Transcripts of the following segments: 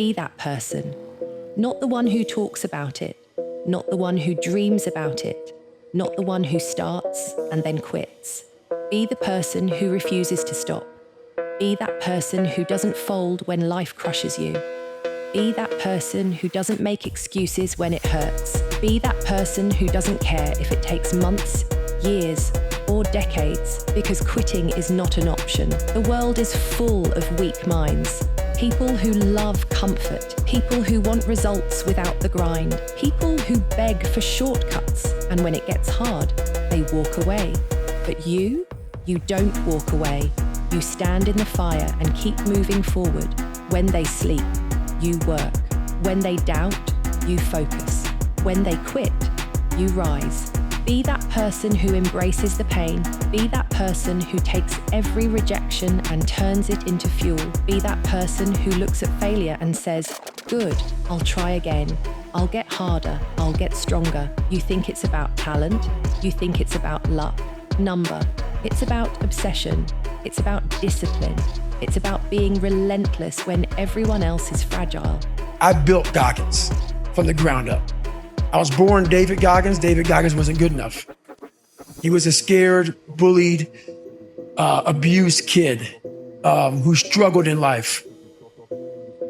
Be that person. Not the one who talks about it, not the one who dreams about it, not the one who starts and then quits. Be the person who refuses to stop. Be that person who doesn't fold when life crushes you. Be that person who doesn't make excuses when it hurts. Be that person who doesn't care if it takes months, years, or decades, because quitting is not an option. The world is full of weak minds. People who love comfort. People who want results without the grind. People who beg for shortcuts. And when it gets hard, they walk away. But you don't walk away. You stand in the fire and keep moving forward. When they sleep, you work. When they doubt, you focus. When they quit, you rise. Be that person who embraces the pain. Be that person who takes every rejection and turns it into fuel. Be that person who looks at failure and says, good, I'll try again. I'll get harder. I'll get stronger. You think it's about talent. You think it's about luck. Number. It's about obsession. It's about discipline. It's about being relentless when everyone else is fragile. I built Goggins from the ground up. I was born David Goggins. David Goggins wasn't good enough. He was a scared, bullied, abused kid who struggled in life.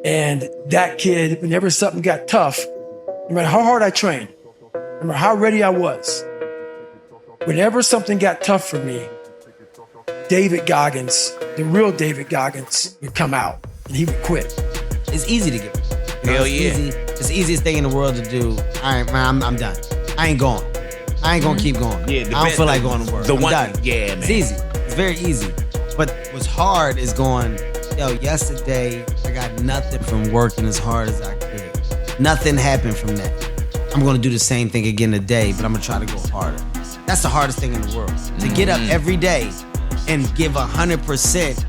And that kid, whenever something got tough, no matter how hard I trained, no matter how ready I was, whenever something got tough for me, David Goggins, the real David Goggins, would come out and he would quit. It's easy to give up. Hell yeah. It's the easiest thing in the world to do. All right, man, I'm done. I ain't going. I ain't gonna keep going. Yeah, I don't feel like going to work. I'm done. Yeah, man. It's easy. It's very easy. But what's hard is going, yesterday I got nothing from working as hard as I could. Nothing happened from that. I'm gonna do the same thing again today, but I'm gonna try to go harder. That's the hardest thing in the world. To get up every day and give 100%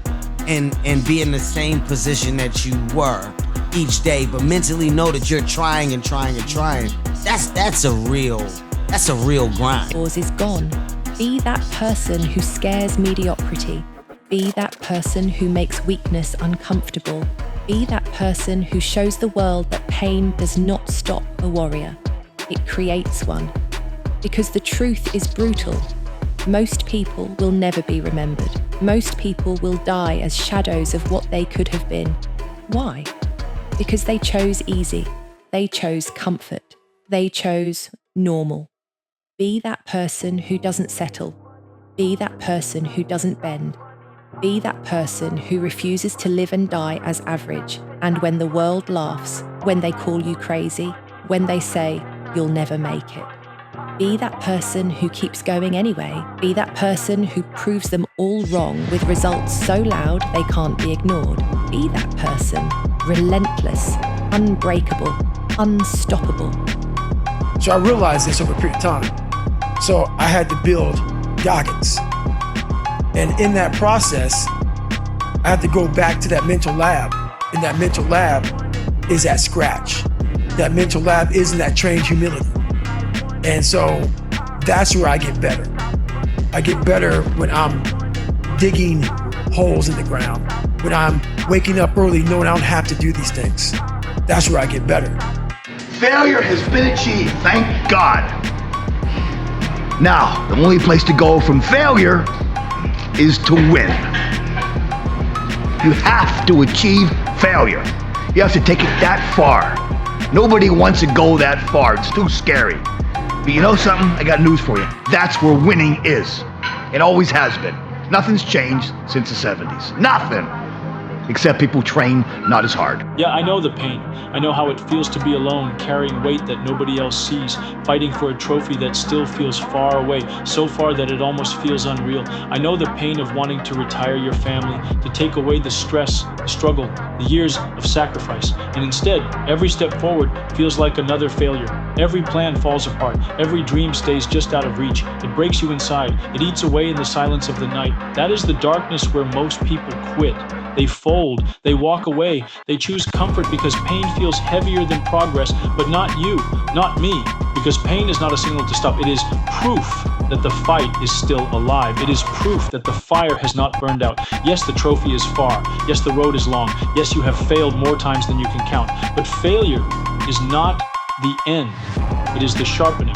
and be in the same position that you were each day, but mentally know that you're trying and trying and trying. That's a real grind. Yours is gone. Be that person who scares mediocrity. Be that person who makes weakness uncomfortable. Be that person who shows the world that pain does not stop a warrior. It creates one. Because the truth is brutal. Most people will never be remembered. Most people will die as shadows of what they could have been. Why? Because they chose easy. They chose comfort. They chose normal. Be that person who doesn't settle. Be that person who doesn't bend. Be that person who refuses to live and die as average. And when the world laughs, when they call you crazy, when they say you'll never make it. Be that person who keeps going anyway. Be that person who proves them all wrong with results so loud they can't be ignored. Be that person, relentless, unbreakable, unstoppable. So I realized this over a period of time. So I had to build Goggins. And in that process, I had to go back to that mental lab. And that mental lab is at scratch. That mental lab is in that trained humility. And so that's where I get better. I get better when I'm digging holes in the ground, when I'm waking up early knowing I don't have to do these things. That's where I get better. Failure has been achieved, thank God. Now, the only place to go from failure is to win. You have to achieve failure. You have to take it that far. Nobody wants to go that far. It's too scary. But you know something? I got news for you. That's where winning is. It always has been. Nothing's changed since the 70s. Nothing. Except people train not as hard. Yeah, I know the pain. I know how it feels to be alone, carrying weight that nobody else sees, fighting for a trophy that still feels far away, so far that it almost feels unreal. I know the pain of wanting to retire your family, to take away the stress, the struggle, the years of sacrifice. And instead, every step forward feels like another failure. Every plan falls apart. Every dream stays just out of reach. It breaks you inside. It eats away in the silence of the night. That is the darkness where most people quit. They fold, they walk away, they choose comfort because pain feels heavier than progress, but not you, not me, Because pain is not a signal to stop. It is proof that the fight is still alive. It is proof that the fire has not burned out. Yes, the trophy is far. Yes, the road is long. Yes, you have failed more times than you can count. But failure is not the end. It is the sharpening.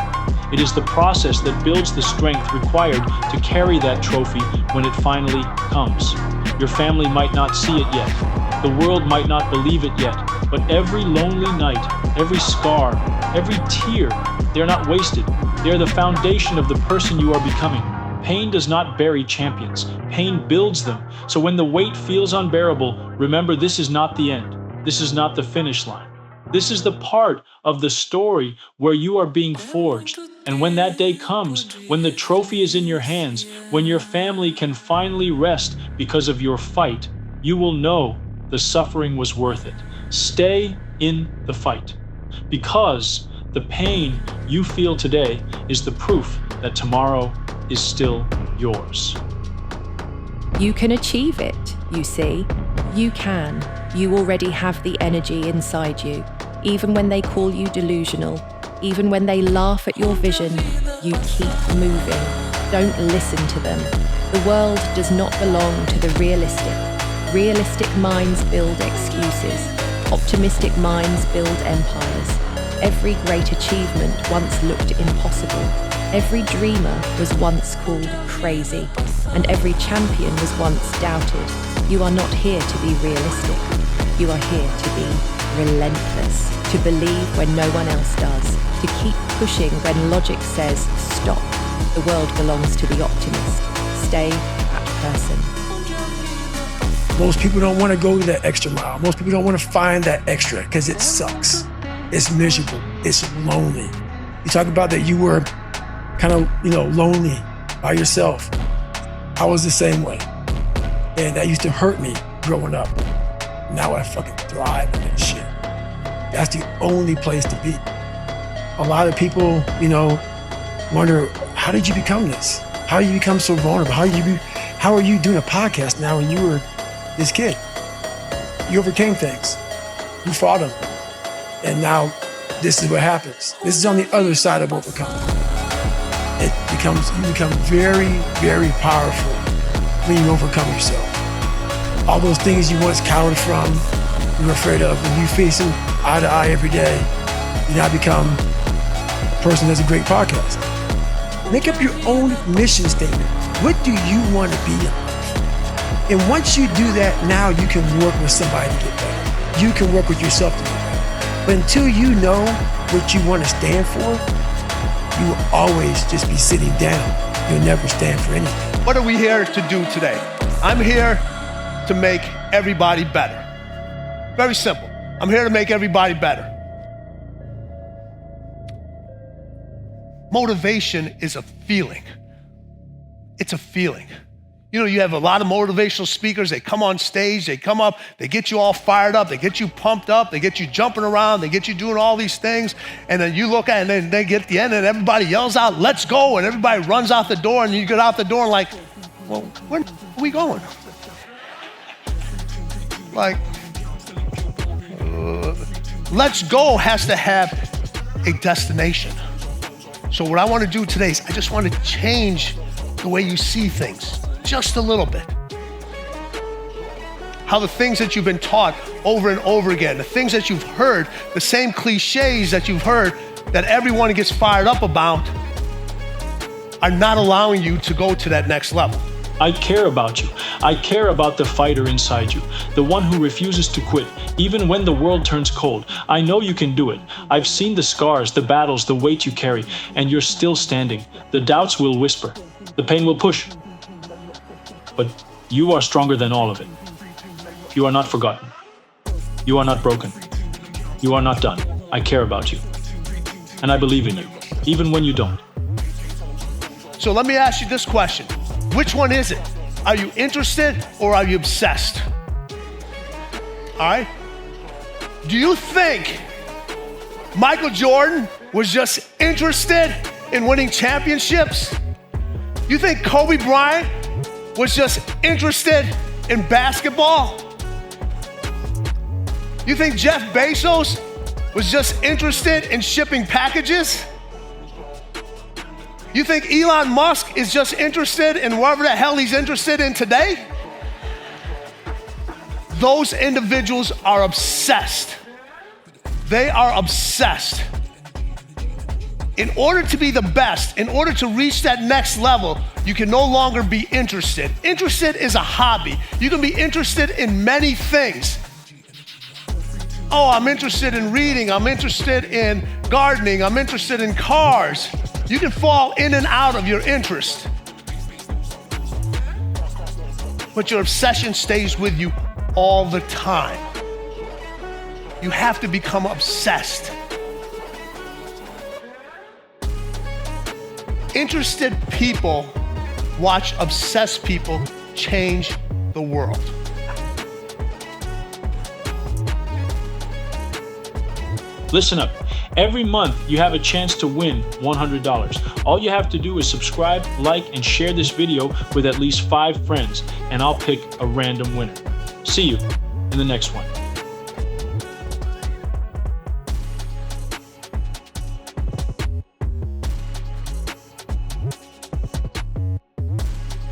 It is the process that builds the strength required to carry that trophy when it finally comes. Your family might not see it yet. The world might not believe it yet. But every lonely night, every scar, every tear, they're not wasted. They're the foundation of the person you are becoming. Pain does not bury champions. Pain builds them. So when the weight feels unbearable, remember this is not the end. This is not the finish line. This is the part of the story where you are being forged. And when that day comes, when the trophy is in your hands, when your family can finally rest because of your fight, you will know the suffering was worth it. Stay in the fight, because the pain you feel today is the proof that tomorrow is still yours. You can achieve it, you see. You can. You already have the energy inside you. Even when they call you delusional, even when they laugh at your vision, you keep moving. Don't listen to them. The world does not belong to the realistic. Realistic minds build excuses. Optimistic minds build empires. Every great achievement once looked impossible. Every dreamer was once called crazy. And every champion was once doubted. You are not here to be realistic. You are here to be relentless. To believe when no one else does. To keep pushing when logic says stop. The world belongs to the optimist. Stay that person. Most people don't want to go that extra mile. Most people don't want to find that extra because it sucks. It's miserable. It's lonely. You talk about that you were kind of, lonely by yourself. I was the same way. And that used to hurt me growing up. Now I fucking thrive in that shit. That's the only place to be. A lot of people, wonder, how did you become this? How did you become so vulnerable? How are you doing a podcast now when you were this kid? You overcame things. You fought them. And now this is what happens. This is on the other side of overcoming. You become very, very powerful when you overcome yourself. All those things you once cowered from, you were afraid of, when you face them eye to eye every day, you now become a person that's a great podcast. Make up your own mission statement. What do you want to be in life? And once you do that, now you can work with somebody to get better. You can work with yourself to get better. But until you know what you want to stand for, you will always just be sitting down. You'll never stand for anything. What are we here to do today? I'm here to make everybody better. Very simple. I'm here to make everybody better. Motivation is a feeling. It's a feeling. You have a lot of motivational speakers. They come on stage, they come up, they get you all fired up, they get you pumped up, they get you jumping around, they get you doing all these things. And then you look at it and then they get to the end and everybody yells out, "Let's go." And everybody runs out the door and you get out the door and like, well, where are we going? Let's go has to have a destination. So what I want to do today is I just want to change the way you see things just a little bit. How the things that you've been taught over and over again, the things that you've heard, the same cliches that you've heard that everyone gets fired up about are not allowing you to go to that next level. I care about you. I care about the fighter inside you, the one who refuses to quit, even when the world turns cold. I know you can do it. I've seen the scars, the battles, the weight you carry, and you're still standing. The doubts will whisper. The pain will push. But you are stronger than all of it. You are not forgotten. You are not broken. You are not done. I care about you. And I believe in you, even when you don't. So let me ask you this question. Which one is it? Are you interested or are you obsessed? All right? Do you think Michael Jordan was just interested in winning championships? You think Kobe Bryant was just interested in basketball? You think Jeff Bezos was just interested in shipping packages? You think Elon Musk is just interested in whatever the hell he's interested in today? Those individuals are obsessed. They are obsessed. In order to be the best, in order to reach that next level, you can no longer be interested. Interested is a hobby. You can be interested in many things. Oh, I'm interested in reading. I'm interested in gardening. I'm interested in cars. You can fall in and out of your interest. But your obsession stays with you all the time. You have to become obsessed. Interested people watch obsessed people change the world. Listen up. Every month, you have a chance to win $100. All you have to do is subscribe, like, and share this video with at least 5 friends, and I'll pick a random winner. See you in the next one.